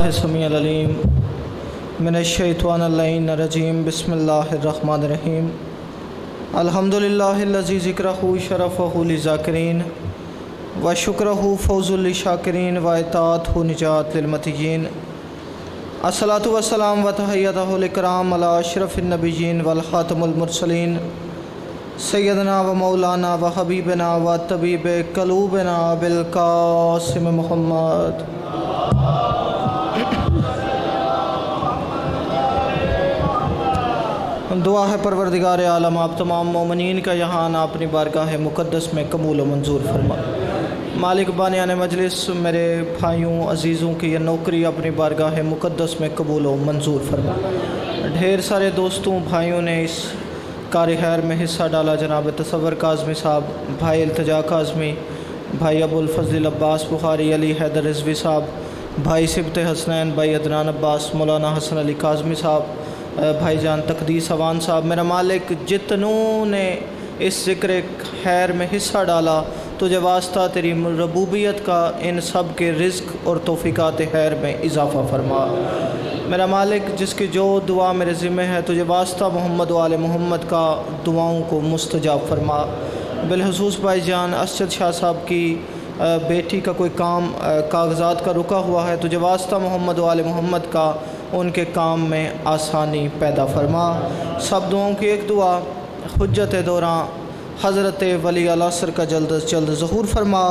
السمیع العلیم من الشیطان اللعین الرجیم بسم اللہ الرحمن الرحیم الحمدللہ الذی ذکرہ شرفہ للذاکرین و شکرہ فوز للشاکرین و اطاعتہ نجات للمطیعین الصلاۃ والسلام و تحیتہ الاکرام علی اشرف النبیین والخاتم المرسلین سیدنا و مولانا و حبیبنا و طبیب قلوبنا بالقاسم محمد۔ دعا ہے پروردگار عالم آپ تمام مومنین کا یہاں آنا اپنی بارگاہ مقدس میں قبول و منظور فرما۔ مالک بانیان مجلس میرے بھائیوں عزیزوں کی یہ نوکری اپنی بارگاہ مقدس میں قبول و منظور فرما۔ ڈھیر سارے دوستوں بھائیوں نے اس کار خیر میں حصہ ڈالا، جناب تصور کاظمی صاحب، بھائی التجا کاظمی، بھائی ابو الفضل عباس بخاری، علی حیدر رضوی صاحب، بھائی سبت حسنین، بھائی عدنان عباس، مولانا حسن علی کاظمی صاحب، بھائی جان تقدیس عوان صاحب۔ میرا مالک جتنوں نے اس ذکر خیر میں حصہ ڈالا، تجھے واسطہ تیری ربوبیت کا ان سب کے رزق اور توفیقات خیر میں اضافہ فرما۔ میرا مالک جس کی جو دعا میرے ذمہ ہے، تجھے واسطہ محمد و آل محمد کا دعاؤں کو مستجاب فرما۔ بالخصوص بھائی جان اسجد شاہ صاحب کی بیٹی کا کوئی کام کاغذات کا رکا ہوا ہے، تجھے واسطہ محمد و آل محمد کا ان کے کام میں آسانی پیدا فرما۔ سب دعاؤں کی ایک دعا، حجت دوران حضرت ولی العصر کا جلد از جلد ظہور فرما۔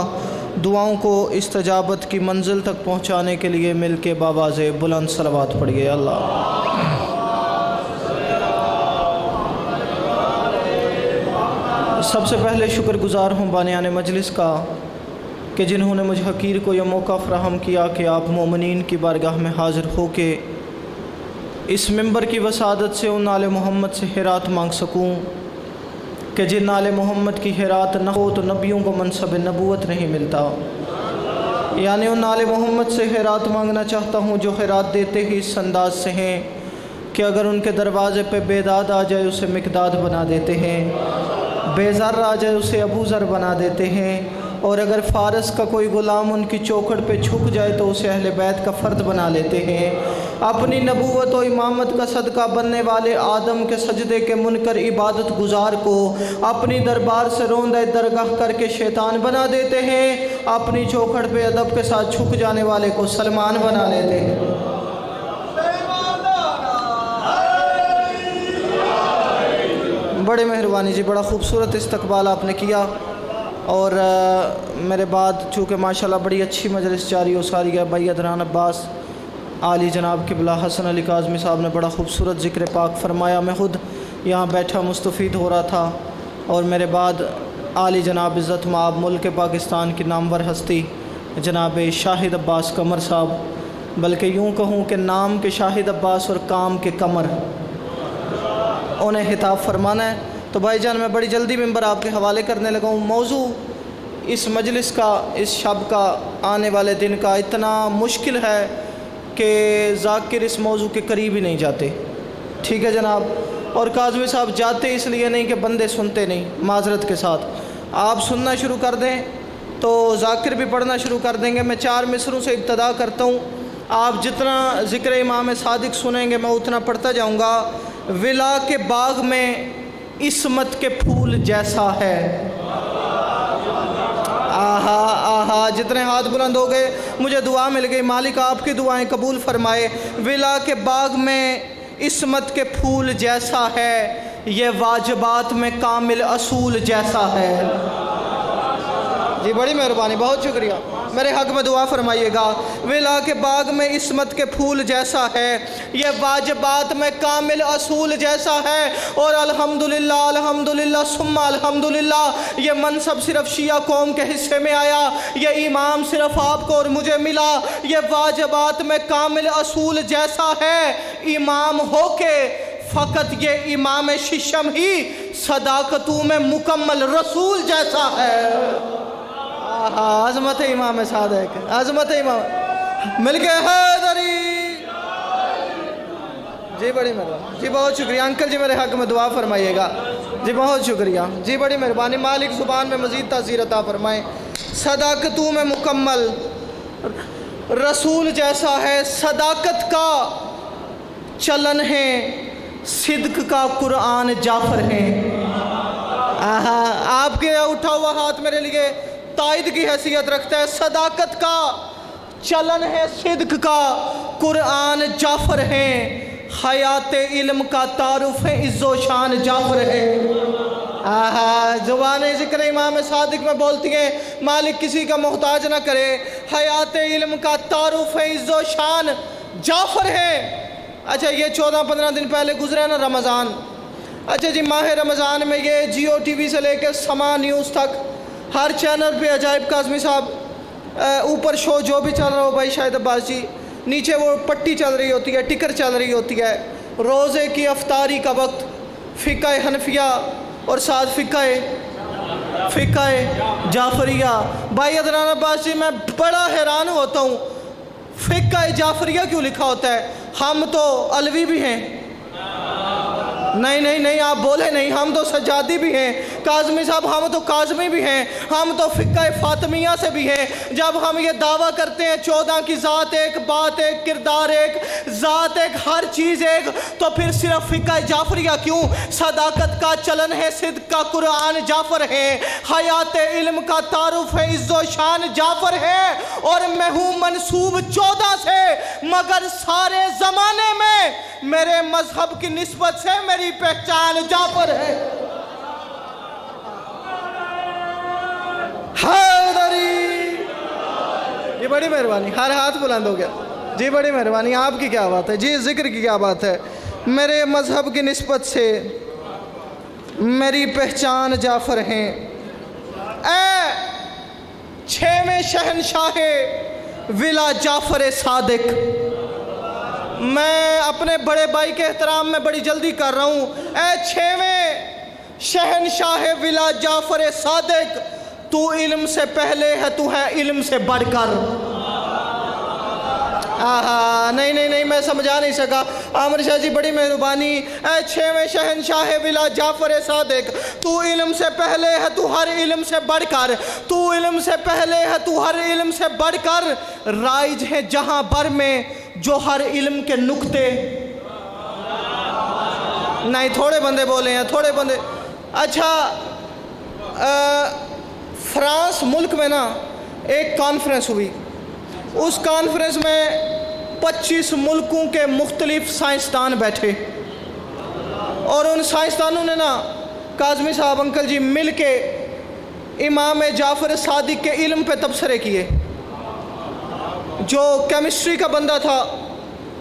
دعاؤں کو استجابت کی منزل تک پہنچانے کے لیے مل کے باواز بلند صلوات پڑھیے۔ اللہ سب سے پہلے شکر گزار ہوں بانیان مجلس کا کہ جنہوں نے مجھ حقیر کو یہ موقع فراہم کیا کہ آپ مومنین کی بارگاہ میں حاضر ہو کے اس ممبر کی وسادت سے ان آل محمد سے خیرات مانگ سکوں کہ جن آل محمد کی خیرات نہ ہو تو نبیوں کو منصب نبوت نہیں ملتا۔ یعنی ان آل محمد سے خیرات مانگنا چاہتا ہوں جو خیرات دیتے ہی اس انداز سے ہیں کہ اگر ان کے دروازے پہ بیداد آ جائے اسے مقداد بنا دیتے ہیں، بے ذر آ جائے اسے ابو ذر بنا دیتے ہیں، اور اگر فارس کا کوئی غلام ان کی چوکھٹ پہ جھک جائے تو اسے اہل بیت کا فرد بنا لیتے ہیں۔ اپنی نبوت و امامت کا صدقہ بننے والے آدم کے سجدے کے منکر عبادت گزار کو اپنی دربار سے روندہ درگاہ کر کے شیطان بنا دیتے ہیں، اپنی چوکھٹ پہ ادب کے ساتھ جھک جانے والے کو سلمان بنا لیتے ہیں۔ بڑے مہربانی جی، بڑا خوبصورت استقبال آپ نے کیا، اور میرے بعد چونکہ ماشاءاللہ بڑی اچھی مجلس جاری و ساری ہے، بھائی عدنان عباس عالی جناب قبلہ حسن علی کاظمی صاحب نے بڑا خوبصورت ذکر پاک فرمایا۔ میں خود یہاں بیٹھا مستفید ہو رہا تھا، اور میرے بعد عالی جناب عزت مآب ملک پاکستان کی نامور ہستی جناب شاہد عباس قمر صاحب، بلکہ یوں کہوں کہ نام کے شاہد عباس اور کام کے قمر، انہیں خطاب فرمانا ہے۔ تو بھائی جان میں بڑی جلدی ممبر آپ کے حوالے کرنے لگا ہوں۔ موضوع اس مجلس کا، اس شب کا، آنے والے دن کا اتنا مشکل ہے کہ ذاکر اس موضوع کے قریب ہی نہیں جاتے، ٹھیک ہے جناب، اور کاظمی صاحب جاتے اس لیے نہیں کہ بندے سنتے نہیں، معذرت کے ساتھ آپ سننا شروع کر دیں تو ذاکر بھی پڑھنا شروع کر دیں گے۔ میں 4 مصروں سے ابتدا کرتا ہوں، آپ جتنا ذکر امام صادق سنیں گے میں اتنا پڑھتا جاؤں گا۔ ولا کے باغ میں عصمت کے پھول جیسا ہے، آہا آہا، جتنے ہاتھ بلند ہو گئے مجھے دعا مل گئی، مالک آپ کی دعائیں قبول فرمائے۔ ولا کے باغ میں عصمت کے پھول جیسا ہے، یہ واجبات میں کامل اصول جیسا ہے۔ جی بڑی مہربانی، بہت شکریہ، میرے حق میں دعا فرمائیے گا۔ ولا کے باغ میں عصمت کے پھول جیسا ہے، یہ واجبات میں کامل اصول جیسا ہے، اور الحمدللہ الحمدللہ ثم الحمدللہ، یہ منصب صرف شیعہ قوم کے حصے میں آیا، یہ امام صرف آپ کو اور مجھے ملا، یہ واجبات میں کامل اصول جیسا ہے، امام ہو کے فقط یہ امام ششم ہی صداقتوں میں مکمل رسول جیسا ہے۔ عظمت امام صادق، عظمت امام، مل کے حیدری۔ جی بڑی مہربانی، جی بہت شکریہ انکل جی، میرے حق میں دعا فرمائیے گا، جی بہت شکریہ، جی بڑی مہربانی، مالک زبان میں مزید تاثیر عطا فرمائیں۔ صداقتوں میں مکمل रसूल जैसा है, सदाकत का चलन है, सिद्क का कुरान जाफर है। आहा, आपके उठा हुआ हाथ मेरे लिए तायद की हैसियत रखता है। सदाकत का चलन है, सिद्क का कुरान जाफर है, हयात इल्म का तारुफ है, इज्जो शान जाफर है। आहा, ज़ुबान ज़िक्र इमाम सादिक में बोलती है, मालिक किसी का मोहताज ना करे, हयात इल्म का तारुफ है, इज्जो शान जाफर है। अच्छा, ये 14-15 दिन पहले गुजरा ना रमज़ान। अच्छा जी, माह रमज़ान में ये जियो टीवी से लेकर समा न्यूज़ तक हर चैनल पे अजाइब काज़मी साहब ऊपर शो जो भी चल रहा हो भाई शाहिद अब्बास जी, नीचे वो पट्टी चल रही होती है, टिकर चल रही होती है, रोज़े की अफ्तारी का वक्त, फ़िक़्ह हनफिया और साथ फ़िक़्ह जाफरिया। भाई अदनान अब्बास जी, मैं बड़ा हैरान होता हूँ, फ़िक़्ह जाफरिया क्यों लिखा होता है? हम तो अलवी भी हैं। नहीं, आप बोले नहीं, हम तो सज्जादी भी हैं। काज़मी साहब, हम तो काज़मी भी हैं, हम तो फ़िक़्ह फ़ातिमिया से भी हैं। जब हम ये दावा करते हैं 14 की ज़ात एक, बात एक, किरदार एक, ज़ात एक, हर चीज़ एक, तो फिर सिर्फ फ़िक़्ह जाफरिया क्यों? सदाकत का चलन है, सिद्क का कुरान जाफर है, हयात इल्म का तारुफ है, इज्जो शान जाफर है। और मैं हूँ मंसूब 14 से, मगर सारे ज़माने में मेरे मजहब की निस्बत से मेरी पहचान जाफर है। हैदरी, ये बड़ी मेहरबानी, हर हाथ बुलंद हो गया जी, बड़ी मेहरबानी। आपकी क्या बात है जी, जिक्र की क्या बात है? मेरे मजहब की निस्बत से मेरी पहचान जाफर है। ऐ 6वें शहनशाह विला जाफर सादिक, मैं अपने बड़े भाई के एहतराम में बड़ी जल्दी कर रहा हूँ। ऐ 6वें शहनशाह विला जाफर सादिक, तू इल्म से पहले है, तू है इल्म से बढ़कर। आहा, नहीं, मैं समझा नहीं सका। आमिर शाह जी बड़ी मेहरबानी। ऐ 6वें शहनशाह विला जाफर सादिक, तू इल्म से पहले है, तू हर इल्म से बढ़कर, तू इल्म से पहले है, तू हर इल्म से बढ़कर, राइज है जहां भर में जो हर इल्म के नुक्ते। नहीं, थोड़े बंदे बोले हैं, थोड़े बंदे। अच्छा, फ्रांस मुल्क में ना एक कॉन्फ्रेंस हुई, उस कॉन्फ्रेंस में 25 मुल्कों के मुख्तलिफ साइंसदान बैठे, और उन साइंसदानों ने ना काज़मी साहब अंकल जी मिल के इमाम जाफ़र सादिक के इल्म पे तबसरे किए। जो केमिस्ट्री का बंदा था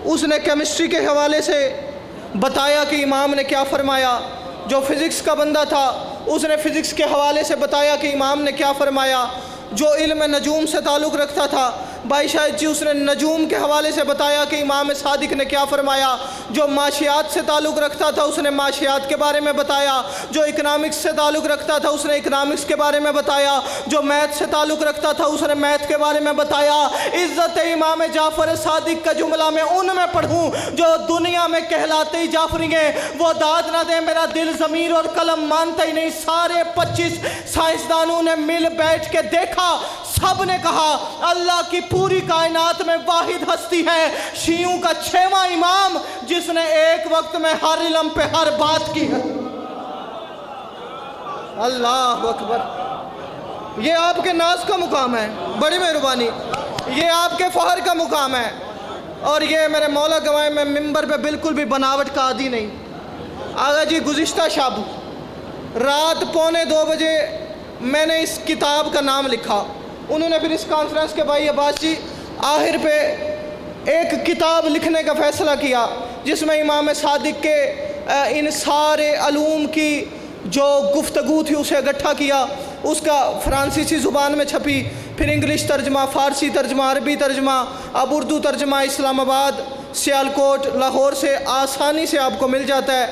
उसने केमिस्ट्री के हवाले से बताया कि इमाम ने क्या फरमाया, जो फ़िज़िक्स का बंदा था उसने फ़िज़िक्स के हवाले से बताया कि इमाम ने क्या फरमाया, जो इल्म नजूम से ताल्लुक़ रखता था भाई शाहिद जी उसने नजूम के हवाले से बताया कि इमाम सादिक ने क्या फरमाया, जो माशियात से ताल्लुक़ रखता था उसने माशियात के बारे में बताया, जो इकनॉमिक्स से ताल्लुक़ रखता था उसने इकनॉमिक्स के बारे में बताया, जो मैथ से ताल्लुक़ रखता था उसने मैथ के बारे में बताया। इज़्ज़त इमाम जाफ़र सादिक का जुमला मैं उनमें पढ़ूँ जो दुनिया में कहलाते ही जाफरी हैं, वो दाद ना दे मेरा दिल ज़मीर और कलम मानता ही नहीं। सारे 25 साइंसदानों ने मिल बैठ के देखा, सब ने कहा अल्लाह की पूरी कायनात में वाहिद हस्ती है, शियों का 6वां इमाम जिसने एक वक्त में हर इल्म पे हर बात की है। अल्लाह अकबर। ये आपके नाज का मुकाम है, बड़ी मेहरबानी, ये आपके फहर का मुकाम है। और ये मेरे मौला गवाए में मिंबर पे बिल्कुल भी बनावट का आदी नहीं। आगा जी गुज़िश्ता शब रात 1:45 बजे मैंने इस किताब का नाम लिखा। उन्होंने फिर इस कॉन्फ्रेंस के भाई अब्बास जी आखिर पे एक किताब लिखने का फ़ैसला किया जिसमें इमाम सादिक के इन सारे अलूम की जो गुफ्तगू थी उसे इकट्ठा किया। उसका फ़्रांसीसी ज़ुबान में छपी, फिर इंग्लिश तर्जमा, फ़ारसी तर्जमा, अरबी तर्जमा, अब उर्दू तर्जमा इस्लामाबाद, सियालकोट, लाहौर से आसानी से आपको मिल जाता है।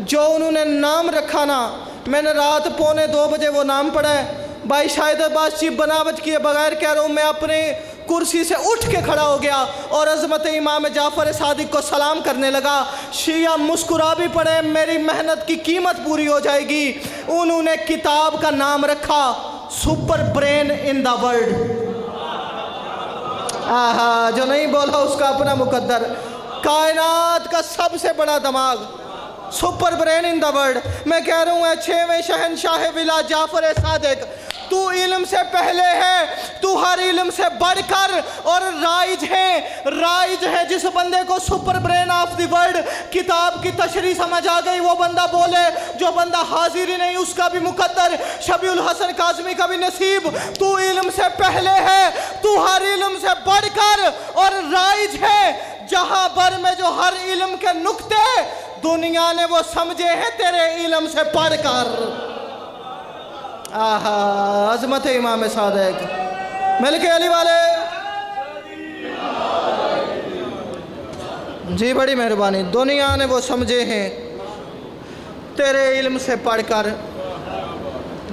जो उन्होंने नाम रखा ना, मैंने रात 1:45 बजे वो नाम पढ़ा है। भाई शाहिद अब्बास जी बनावट किए बगैर कह रहा हूँ, मैं अपने कुर्सी से उठ के खड़ा हो गया और अज़मत इमाम जाफ़र सादिक को सलाम करने लगा। शिया मुस्कुरा भी पड़े, मेरी मेहनत की कीमत पूरी हो जाएगी। उन्होंने किताब का नाम रखा super brain in the world. आहा, जो नहीं बोला उसका अपना मुकद्दर। कायनात का सबसे बड़ा दिमाग, super brain in the world. मैं कह रहा हूँ 6वें शहनशाह विला जाफर सादिक, तू इल्म से पहले है, तू हर इल्म से बढ़कर और राइज है। जिस बंदे को super brain of the world किताब की तशरीह समझ आ गई वो बंदा बोले, जो बंदा हाजिर ही नहीं उसका भी मुकद्दर, शबीउल हसन काज़मी का भी नसीब। तू इल्म से पहले है, तू हर इल्म से बढ़कर और राइज है। जहां पर में जो हर इल्म के नुक्ते दुनिया ने वो समझे हैं तेरे इल्म से पढ़कर। आहा, अजमत इमाम सादिक मिलके अली वाले जी, बड़ी मेहरबानी। दुनिया ने वो समझे हैं तेरे इल्म से पढ़कर।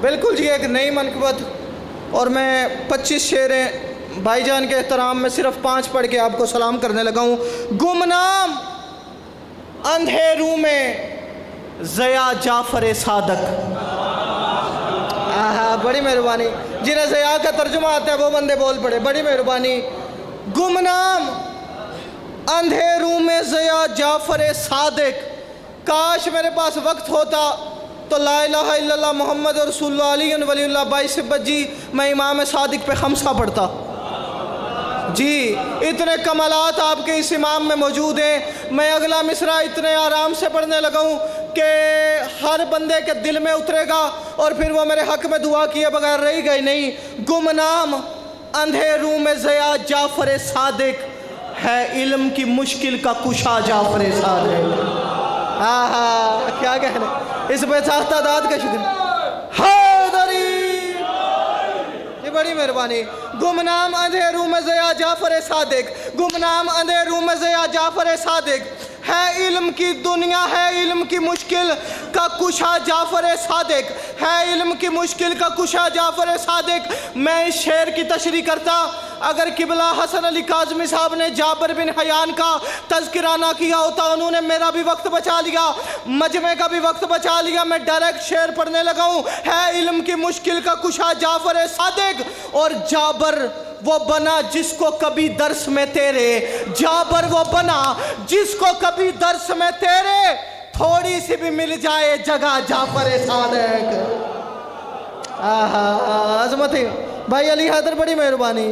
बिल्कुल जी, एक नई मनकबत। और मैं 25 शेरें भाईजान के एहतराम में सिर्फ 5 पढ़ के आपको सलाम करने लगा हूँ। गुमनाम अंधेरों में ज़या जाफर सादिक। आहा, बड़ी मेहरबानी। जिन्हें ज़या का तर्जुमा आता है वो बंदे बोल पड़े, बड़ी मेहरबानी। गुमनाम अंधेरों में ज़या जाफर सादिक। काश मेरे पास वक्त होता तो ला इलाहा इल्लल्लाह मुहम्मद रसूलुल्लाह अली वलीउल्लाह 22 सिब्बत जी मैं इमाम सादिक पे खमसा पढ़ता जी। इतने कमालात आपके इस इमाम में मौजूद हैं। मैं अगला मिसरा इतने आराम से पढ़ने लगा हूँ कि हर बंदे के दिल में उतरेगा और फिर वो मेरे हक में दुआ किए बगैर रही गई नहीं। गुमनाम अंधेरों में ज़या जाफर सादिक है, इल्म की मुश्किल का कुशा जाफर सादिक। आहा, क्या कहने, इस बेसाख्तादाद का शुक्र। हैदरी, ये बड़ी मेहरबानी। गुमनाम अंधेरों में ज़या जाफर सादिक, गुमनाम अंधेरों में ज़या जाफर सादिक है, इल्म की दुनिया है, इल्म की मुश्किल का कुशा जाफर सादिक है, इल्म की मुश्किल का कुशा जाफर सादिक। मैं इस शेर की तशरीह करता अगर किबला हसन अली काज़मी साहब ने जाबिर बिन हयान का तज़किरा ना किया होता। उन्होंने मेरा भी वक्त बचा लिया, मजमे का भी वक्त बचा लिया। मैं डायरेक्ट शेर पढ़ने लगा हूँ। है इल्म की मुश्किल का कुशा जाफर सादिक, और जाबर वो बना जिसको कभी दर्स में तेरे, जाबर वो बना जिसको कभी दर्स में तेरे थोड़ी सी भी मिल जाए जगह जाफर सादिक। आहा, अजमत भाई अली हैदर, बड़ी मेहरबानी।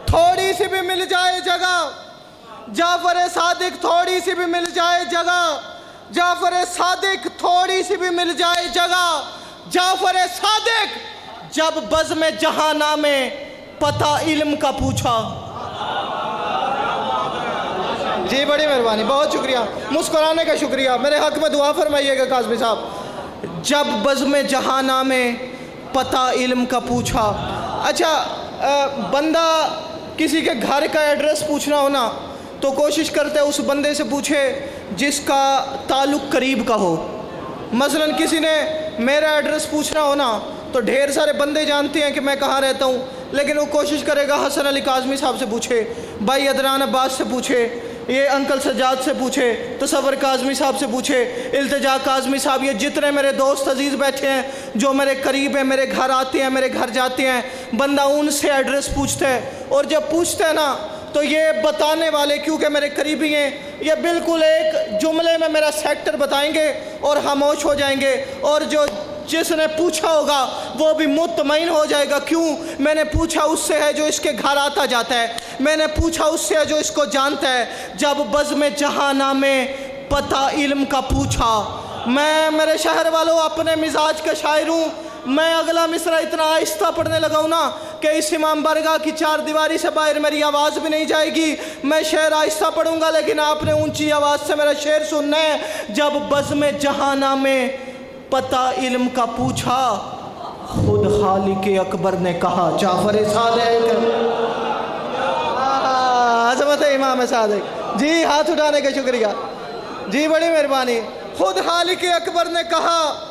थोड़ी सी भी मिल जाए जगह जाफर सादिक, थोड़ी सी भी मिल जाए जगह जाफर सादिक, थोड़ी सी भी मिल जाए जगह जाफर सादिक। जब बज़्म जहाना में पता इल्म का पूछा जी, बड़ी मेहरबानी, बहुत शुक्रिया, मुस्कुराने का शुक्रिया। मेरे हक में दुआ फरमाइएगा काज़मी साहब। जब बज़्म जहाना में पता इल्म का पूछा। अच्छा, बंदा किसी के घर का एड्रेस पूछना हो ना तो कोशिश करते हैं उस बंदे से पूछे जिसका ताल्लुक़ करीब का हो। मसलन किसी ने मेरा एड्रेस पूछना हो ना तो ढेर सारे बंदे जानते हैं कि मैं कहाँ रहता हूँ, लेकिन वो कोशिश करेगा हसन अली काज़मी साहब से पूछे, भाई अदनान अब्बास से पूछे, ये अंकल सज्जाद से पूछे, तसव्वुर काज़मी साहब से पूछे, इल्तिजा काज़मी साहब, ये जितने मेरे दोस्त अजीज़ बैठे हैं जो मेरे करीब हैं, मेरे घर आते हैं, मेरे घर जाते हैं, बंदा उनसे एड्रेस पूछता है। और जब पूछते हैं ना तो ये बताने वाले क्योंकि मेरे करीबी हैं, ये बिल्कुल एक जुमले में मेरा सेक्टर बताएंगे और खामोश हो जाएंगे, और जो जिसने पूछा होगा वो भी मुतमईन हो जाएगा। क्यों? मैंने पूछा उससे है जो इसके घर आता जाता है, मैंने पूछा उससे है जो इसको जानता है। जब बज़्म जहाना में पता इल्म का पूछा। मैं मेरे शहर वालों अपने मिजाज का शायर हूँ। मैं अगला मिसरा इतना आहिस्ता पढ़ने लगा हूँ ना कि इस इमाम बारगाह की 4 दीवारी से बाहर मेरी आवाज़ भी नहीं जाएगी। मैं शेर आहिस्ता पढ़ूंगा, लेकिन आपने ऊंची आवाज़ से मेरा शेर सुनना है। जब बज़्म जहाना में पता इल्म का पूछा, खुद खालिक अकबर ने कहा जाफर सादिक। अज़मत इमाम सादिक जी, हाथ उठाने का शुक्रिया जी, बड़ी मेहरबानी। खुद खालिक अकबर ने कहा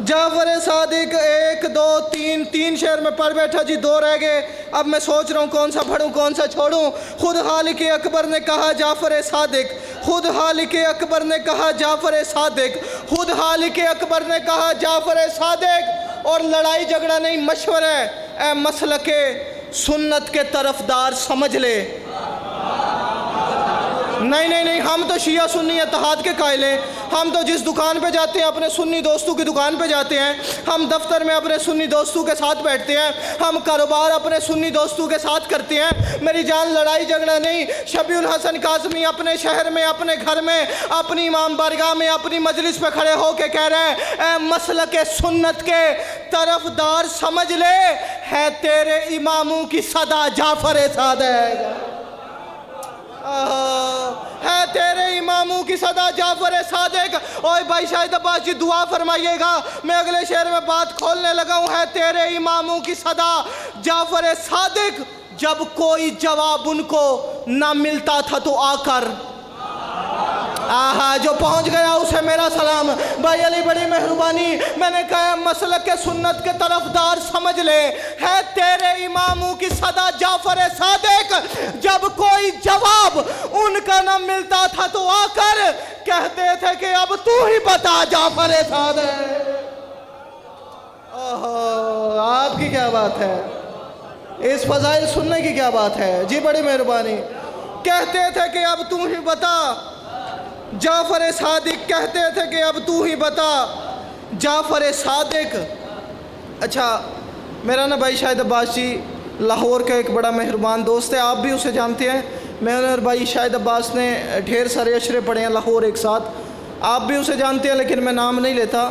जाफर सादिक। 1 2 3 शेर में पढ़ बैठा जी, 2 रह गए। अब मैं सोच रहा हूँ कौन सा पढ़ूँ कौन सा छोड़ूँ। खुद खालिक अकबर ने कहा जाफर सादिक, खुद खालिक अकबर ने कहा जाफर सादिक, खुद खालिक अकबर ने कहा जाफर सादिक। और लड़ाई झगड़ा नहीं, मशवरा है। ए मसलके सुन्नत के तरफदार समझ ले, नहीं, हम तो शिया सुन्नी इत्तेहाद के कायल हैं। हम तो जिस दुकान पे जाते हैं अपने सुन्नी दोस्तों की दुकान पे जाते हैं, हम दफ्तर में अपने सुन्नी दोस्तों के साथ बैठते हैं, हम कारोबार अपने सुन्नी दोस्तों के साथ करते हैं। मेरी जान लड़ाई झगड़ा नहीं। शबीउल हसन काज़मी अपने शहर में, अपने घर में, अपनी इमाम बारगाह में, अपनी मजलिस पे खड़े होके कह रहे हैं, ए मसलक सुन्नत के तरफदार समझ ले, है तेरे इमामों की सदा जाफर सादिक, है तेरे इमामों की सदा जाफर सादिक। ओए भाई शाहिद अब्बास जी दुआ फरमाइएगा, मैं अगले शेर में बात खोलने लगा हूँ। है तेरे इमामों की सदा जाफर सादिक, जब कोई जवाब उनको ना मिलता था तो आकर, आहा जो पहुंच गया उसे मेरा सलाम। भाई अली बड़ी मेहरबानी। मैंने कहा मसलक के सुन्नत के तरफदार समझ ले, है तेरे इमामों की सदा जाफर सादिक, जब कोई जवाब उनका न मिलता था तो आकर कहते थे कि अब तू ही बता जाफर सादिक। ओहो आपकी क्या बात है, इस फजाइल सुनने की क्या बात है जी, बड़ी मेहरबानी। कहते थे कि अब तू ही बता जाफर सादिक, कहते थे कि अब तू ही बता जाफर सादिक। अच्छा मेरा ना भाई शाहिद अब्बास जी लाहौर का एक बड़ा मेहरबान दोस्त है, आप भी उसे जानते हैं। मैंने और भाई शाहिद अब्बास ने ढेर सारे अशरे पढ़े हैं लाहौर एक साथ, आप भी उसे जानते हैं लेकिन मैं नाम नहीं लेता।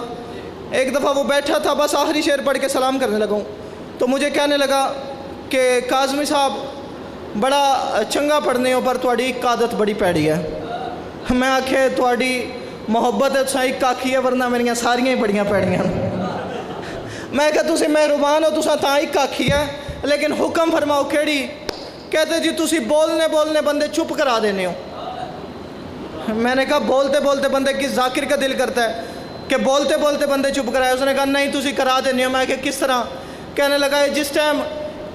एक दफ़ा वो बैठा था, बस आखिरी शेर पढ़ के सलाम करने लगा तो मुझे कहने लगा कि काज़मी साहब बड़ा चंगा पढ़ने हो पर तुहाड़ी एक आदत बड़ी पैड़ी है। मैं आखे तुहाड़ी मोहब्बत है तुसां एक आखी है, वरना मेरियां सारियां ही बड़ियां पैड़ियां। मैं कहा तुसी मेहरबान हो, तुसां तां एक आखी है, लेकिन हुक्म फरमाओ केड़ी। कहते जी तुसी बोलने बोलने बंदे चुप करा देने हो। मैंने कहा बोलते बोलते बंदे किस जाकिर का दिल करता है कि बोलते बोलते बंदे चुप कराए। उसने कहा नहीं तुसी करा देने हो। मैं कहा किस तरह। कहने लगा जिस टाइम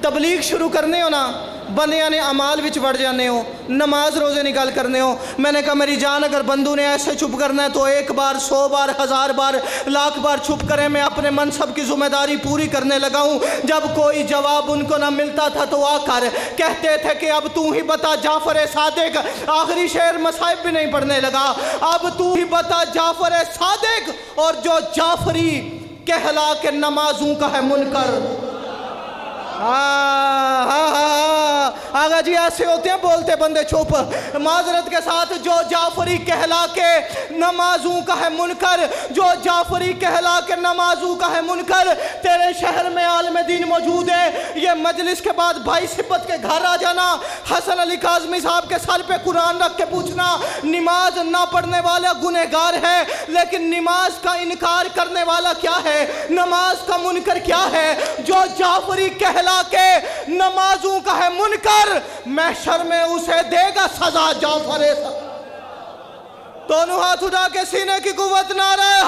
तबलीग शुरू करने हो ना, बंदियां ने अमाल विच बढ़ जाने हो, नमाज रोज़े निकाल करने हो। मैंने कहा मेरी जान अगर बंदू ने ऐसे चुप करना है तो 1 बार 100 बार 1000 बार लाख बार चुप करें। मैं अपने मनसब की ज़िम्मेदारी पूरी करने लगा हूँ। जब कोई जवाब उनको ना मिलता था तो आकर कहते थे कि अब तू ही बता जाफर सादिक। आखिरी शेर मसाइब भी नहीं पढ़ने लगा, अब तू ही बता जाफर सादिक, और जो जाफरी कहला के नमाजों का है मुनकर। आगा जी ऐसे होते हैं बोलते बंदे चुप। माजरत के साथ जो जाफरी कहला के नमाजों का है मुनकर, जो जाफरी कहला के नमाजों का है मुनकर। तेरे शहर में आलम दीन मौजूद है, ये मजलिस के बाद भाई सिब्बत के घर आ जाना, हसन अली काज़मी साहब के सर पे कुरान रख के पूछना, नमाज ना पढ़ने वाला गुनहगार है, लेकिन नमाज का इनकार करने वाला क्या है, नमाज का मुनकर क्या है। जो जाफरी कहला के नमाजों का है मुनकर, महशर में उसे देगा सजा जाफर। दोनों हाथ उठा के सीने की कुव्वत नारा है।